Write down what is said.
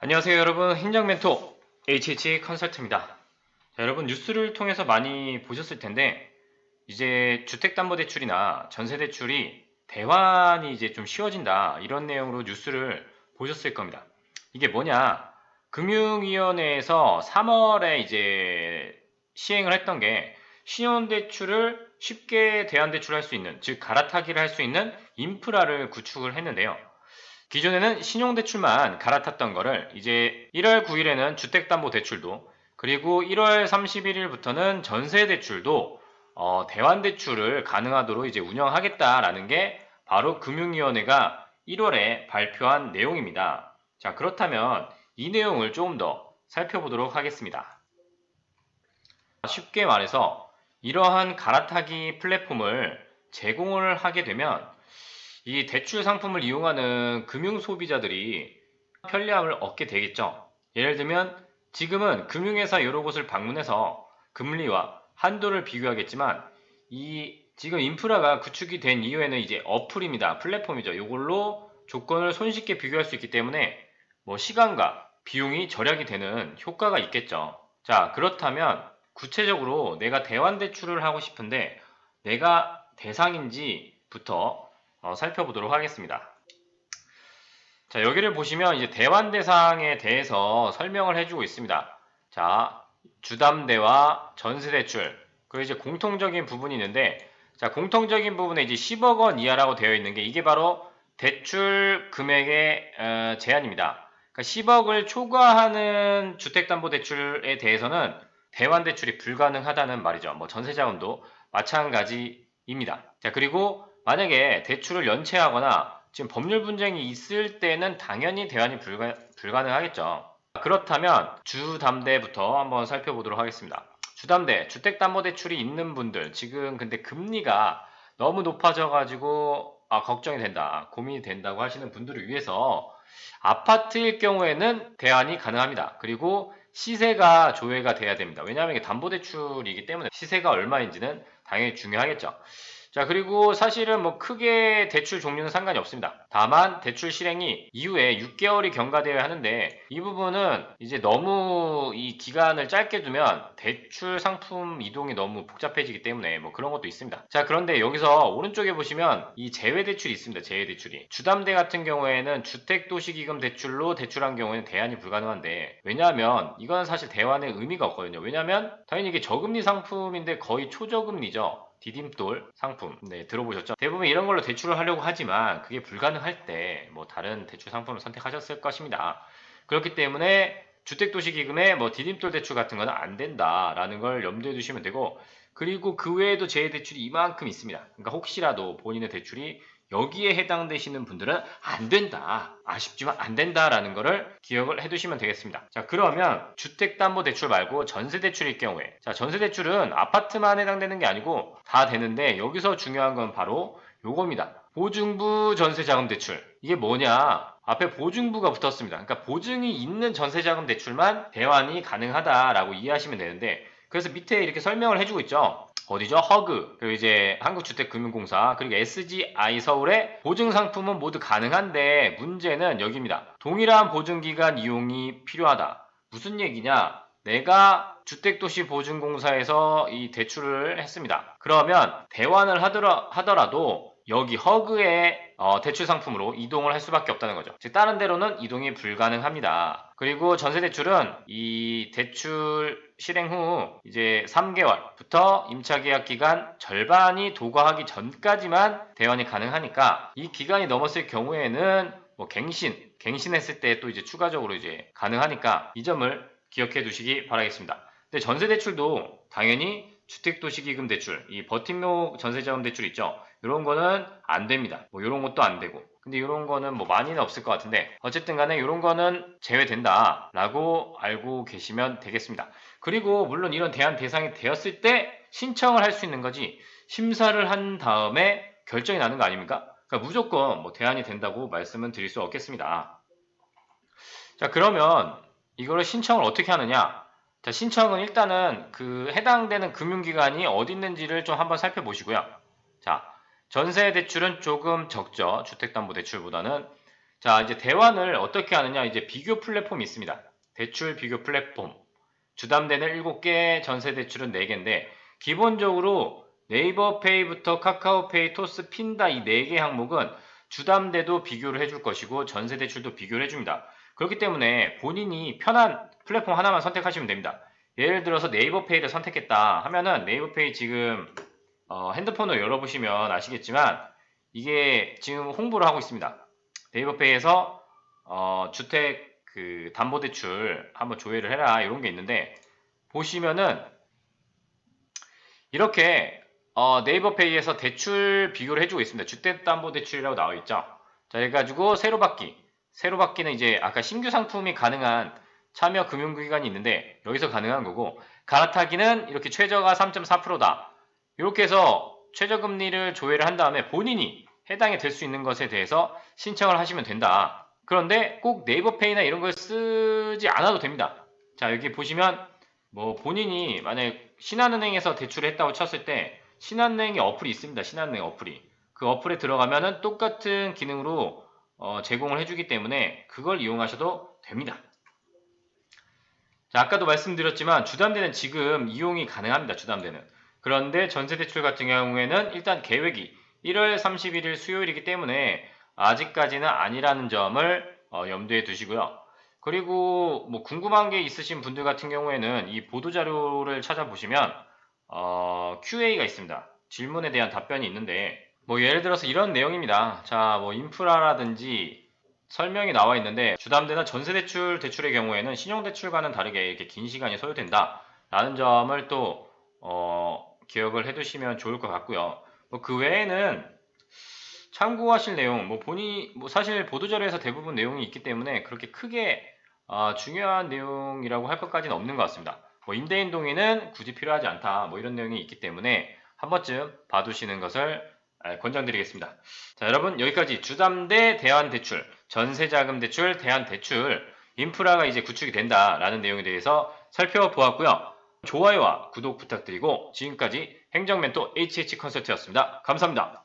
안녕하세요 여러분, 행정멘토 HH 컨설트입니다. 자, 여러분 뉴스를 통해서 많이 보셨을 텐데 이제 주택담보대출이나 전세대출이 대환이 이제 좀 쉬워진다, 이런 내용으로 뉴스를 보셨을 겁니다. 이게 뭐냐, 금융위원회에서 3월에 이제 시행을 했던 게 신용대출을 쉽게 대환대출할 수 있는, 즉 갈아타기를 할 수 있는 인프라를 구축을 했는데요. 기존에는 신용대출만 갈아탔던 거를 이제 1월 9일에는 주택담보대출도, 그리고 1월 31일부터는 전세대출도 대환대출을 가능하도록 이제 운영하겠다라는 게 바로 금융위원회가 1월에 발표한 내용입니다. 자, 그렇다면 이 내용을 조금 더 살펴보도록 하겠습니다. 쉽게 말해서 이러한 갈아타기 플랫폼을 제공을 하게 되면 이 대출 상품을 이용하는 금융 소비자들이 편리함을 얻게 되겠죠. 예를 들면 지금은 금융회사 여러 곳을 방문해서 금리와 한도를 비교하겠지만, 이 지금 인프라가 구축이 된 이후에는 이제 어플입니다. 플랫폼이죠. 이걸로 조건을 손쉽게 비교할 수 있기 때문에 시간과 비용이 절약이 되는 효과가 있겠죠. 자, 그렇다면 구체적으로 내가 대환대출을 하고 싶은데 내가 대상인지부터 살펴보도록 하겠습니다. 자, 여기를 보시면 이제 대환 대상에 대해서 설명을 해주고 있습니다. 자, 주담대와 전세대출, 그리고 이제 공통적인 부분이 있는데, 자, 공통적인 부분에 이제 10억 원 이하라고 되어 있는 게 이게 바로 대출 금액의 제한입니다. 그러니까 10억을 초과하는 주택담보대출에 대해서는 대환대출이 불가능하다는 말이죠. 전세자금도 마찬가지입니다. 자, 그리고 만약에 대출을 연체하거나 지금 법률 분쟁이 있을 때는 당연히 대환이 불가능하겠죠. 그렇다면 주담대부터 한번 살펴보도록 하겠습니다. 주담대, 주택담보대출이 있는 분들, 지금 근데 금리가 너무 높아져가지고 걱정이 된다, 고민이 된다고 하시는 분들을 위해서 아파트일 경우에는 대환이 가능합니다. 그리고 시세가 조회가 돼야 됩니다. 왜냐하면 이게 담보대출이기 때문에 시세가 얼마인지는 당연히 중요하겠죠. 자, 그리고 사실은 크게 대출 종류는 상관이 없습니다. 다만 대출 실행이 이후에 6개월이 경과되어야 하는데, 이 부분은 이제 너무 이 기간을 짧게 두면 대출 상품 이동이 너무 복잡해지기 때문에 그런 것도 있습니다. 자, 그런데 여기서 오른쪽에 보시면 이 제외대출이 있습니다. 제외대출이. 주담대 같은 경우에는 주택도시기금 대출로 대출한 경우에는 대환이 불가능한데, 왜냐하면 이건 사실 대환의 의미가 없거든요. 왜냐하면 당연히 이게 저금리 상품인데 거의 초저금리죠. 디딤돌 상품, 네, 들어보셨죠? 대부분 이런 걸로 대출을 하려고 하지만 그게 불가능할 때 다른 대출 상품을 선택하셨을 것입니다. 그렇기 때문에 주택도시기금에 디딤돌 대출 같은 거는 안 된다라는 걸 염두에 두시면 되고, 그리고 그 외에도 제외대출이 이만큼 있습니다. 그러니까 혹시라도 본인의 대출이 여기에 해당되시는 분들은 안 된다, 아쉽지만 안 된다라는 거를 기억을 해두시면 되겠습니다. 자, 그러면 주택담보대출 말고 전세대출일 경우에, 자, 전세대출은 아파트만 해당되는 게 아니고 다 되는데, 여기서 중요한 건 바로 요겁니다. 보증부 전세자금대출. 이게 뭐냐, 앞에 보증부가 붙었습니다. 그러니까 보증이 있는 전세자금대출만 대환이 가능하다라고 이해하시면 되는데, 그래서 밑에 이렇게 설명을 해주고 있죠. 어디죠? 허그, 그리고 이제 한국주택금융공사, 그리고 SGI 서울의 보증 상품은 모두 가능한데 문제는 여기입니다. 동일한 보증기간 이용이 필요하다. 무슨 얘기냐? 내가 주택도시보증공사에서 이 대출을 했습니다. 그러면 대환을 하더라도 여기 허그의 대출 상품으로 이동을 할 수밖에 없다는 거죠. 즉 다른 데로는 이동이 불가능합니다. 그리고 전세대출은 이 대출 실행 후 이제 3개월부터 임차계약 기간 절반이 도과하기 전까지만 대환이 가능하니까, 이 기간이 넘었을 경우에는 갱신했을 때 또 이제 추가적으로 이제 가능하니까 이 점을 기억해 두시기 바라겠습니다. 근데 전세대출도 당연히 주택도시기금 대출, 이 버팀목 전세자금 대출 있죠. 이런 거는 안 됩니다. 이런 것도 안 되고. 근데 이런 거는 많이는 없을 것 같은데, 어쨌든 간에 이런 거는 제외된다 라고 알고 계시면 되겠습니다. 그리고 물론 이런 대안 대상이 되었을 때 신청을 할 수 있는 거지, 심사를 한 다음에 결정이 나는 거 아닙니까? 그러니까 무조건 대안이 된다고 말씀은 드릴 수 없겠습니다. 자, 그러면 이거를 신청을 어떻게 하느냐? 자, 신청은 일단은 그 해당되는 금융기관이 어디 있는지를 좀 한번 살펴보시고요. 자, 전세대출은 조금 적죠. 주택담보대출보다는. 자, 이제 대환을 어떻게 하느냐, 이제 비교 플랫폼이 있습니다. 대출 비교 플랫폼. 주담대는 7개, 전세 대출은 4개인데, 기본적으로 네이버페이부터 카카오페이, 토스, 핀다 이 4개 항목은 주담대도 비교를 해줄 것이고, 전세 대출도 비교를 해줍니다. 그렇기 때문에 본인이 편한 플랫폼 하나만 선택하시면 됩니다. 예를 들어서 네이버페이를 선택했다 하면은 네이버페이 지금 핸드폰으로 열어보시면 아시겠지만 이게 지금 홍보를 하고 있습니다. 네이버페이에서 주택 그 담보대출 한번 조회를 해라 이런 게 있는데 보시면은 이렇게 네이버페이에서 대출 비교를 해주고 있습니다. 주택담보대출이라고 나와 있죠. 자, 해가지고 세로 받기는 이제 아까 신규 상품이 가능한 참여 금융기관이 있는데 여기서 가능한 거고 갈아타기는 이렇게 최저가 3.4%다. 이렇게 해서 최저금리를 조회를 한 다음에 본인이 해당이 될 수 있는 것에 대해서 신청을 하시면 된다. 그런데 꼭 네이버페이나 이런 걸 쓰지 않아도 됩니다. 자, 여기 보시면 뭐 본인이 만약에 신한은행에서 대출을 했다고 쳤을 때 신한은행의 어플이 있습니다. 신한은행 어플이. 그 어플에 들어가면은 똑같은 기능으로 제공을 해주기 때문에 그걸 이용하셔도 됩니다. 자, 아까도 말씀드렸지만 주담대는 지금 이용이 가능합니다. 주담대는. 그런데 전세대출 같은 경우에는 일단 계획이 1월 31일 수요일이기 때문에 아직까지는 아니라는 점을 염두에 두시고요. 그리고 뭐 궁금한 게 있으신 분들 같은 경우에는 이 보도자료를 찾아보시면 QA가 있습니다. 질문에 대한 답변이 있는데 뭐 예를 들어서 이런 내용입니다. 자, 뭐 인프라라든지 설명이 나와 있는데 주담대나 전세대출 대출의 경우에는 신용대출과는 다르게 이렇게 긴 시간이 소요된다 라는 점을 또 기억을 해두시면 좋을 것 같고요. 뭐 그 외에는 참고하실 내용 뭐 본인이 뭐 사실 보도자료에서 대부분 내용이 있기 때문에 그렇게 크게 중요한 내용이라고 할 것까지는 없는 것 같습니다. 뭐 임대인 동의는 굳이 필요하지 않다 뭐 이런 내용이 있기 때문에 한 번쯤 봐두시는 것을 권장드리겠습니다. 자, 여러분 여기까지 주담대 대환대출, 전세자금대출, 대환대출, 인프라가 이제 구축이 된다라는 내용에 대해서 살펴보았고요. 좋아요와 구독 부탁드리고 지금까지 행정멘토 HH컨설트였습니다. 감사합니다.